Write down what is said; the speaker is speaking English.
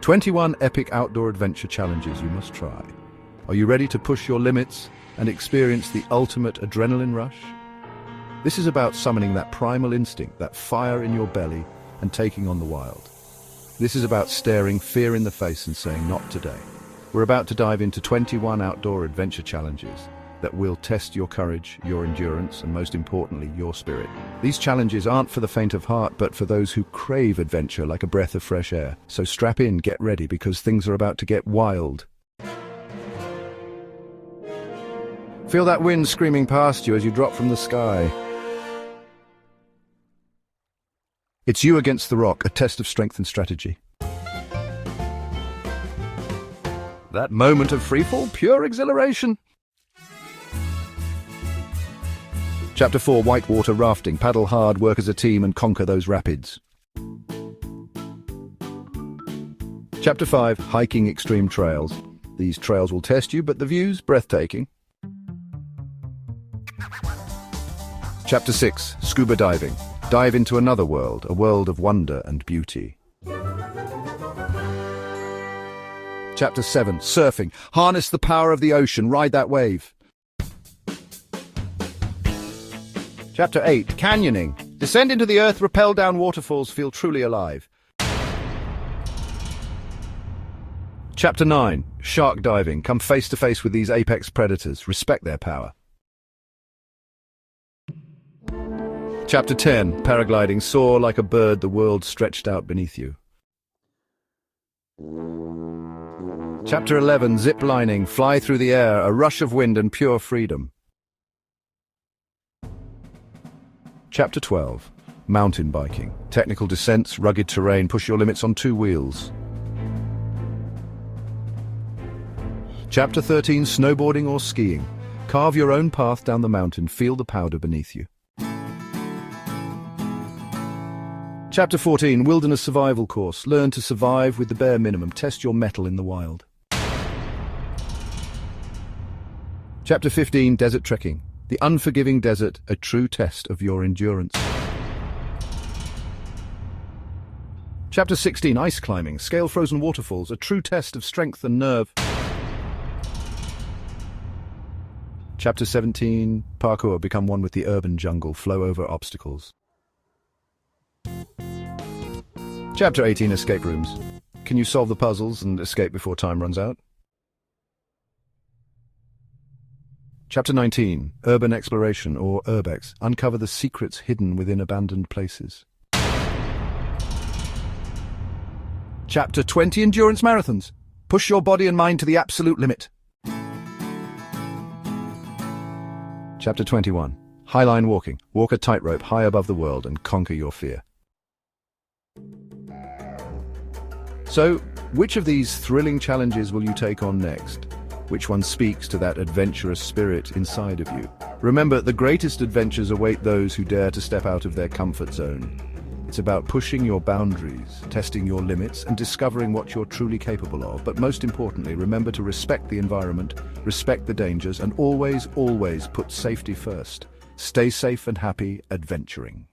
21 epic outdoor adventure challenges you must try. Are you ready to push your limits and experience the ultimate adrenaline rush? This is about summoning that primal instinct, that fire in your belly, and taking on the wild. This is about staring fear in the face and saying, "Not today." We're about to dive into 21 outdoor adventure challenges that will test your courage, your endurance, and most importantly, your spirit. These challenges aren't for the faint of heart, but for those who crave adventure like a breath of fresh air. So strap in, get ready, because things are about to get wild. Feel that wind screaming past you as you drop from the sky. It's you against the rock, a test of strength and strategy. That moment of freefall, pure exhilaration. Chapter 4, Whitewater Rafting. Paddle hard, work as a team, and conquer those rapids. Chapter 5, Hiking Extreme Trails. These trails will test you, but the view's breathtaking. Chapter 6, Scuba Diving. Dive into another world, a world of wonder and beauty. Chapter 7, Surfing. Harness the power of the ocean, ride that wave. Chapter 8, Canyoning. Descend into the earth, rappel down waterfalls, feel truly alive. Chapter 9, Shark Diving. Come face to face with these apex predators, respect their power. Chapter 10, Paragliding. Soar like a bird, the world stretched out beneath you. Chapter 11, Zip Lining. Fly through the air, a rush of wind and pure freedom. Chapter 12, Mountain Biking. Technical descents, rugged terrain, push your limits on 2 wheels. Chapter 13, Snowboarding or skiing. Carve your own path down the mountain, feel the powder beneath you. Chapter 14, Wilderness Survival Course. Learn to survive with the bare minimum, test your mettle in the wild. Chapter 15, Desert Trekking. The unforgiving desert, a true test of your endurance. Chapter 16, Ice Climbing. Scale frozen waterfalls, a true test of strength and nerve. Chapter 17, Parkour. Become one with the urban jungle, flow over obstacles. Chapter 18, Escape Rooms. Can you solve the puzzles and escape before time runs out? Chapter 19, Urban Exploration, or Urbex. Uncover the secrets hidden within abandoned places. Chapter 20, Endurance Marathons. Push your body and mind to the absolute limit. Chapter 21, Highline Walking. Walk a tightrope high above the world and conquer your fear. So, which of these thrilling challenges will you take on next? Which one speaks to that adventurous spirit inside of you? Remember, the greatest adventures await those who dare to step out of their comfort zone. It's about pushing your boundaries, testing your limits, and discovering what you're truly capable of. But most importantly, remember to respect the environment, respect the dangers, and always, always put safety first. Stay safe and happy adventuring.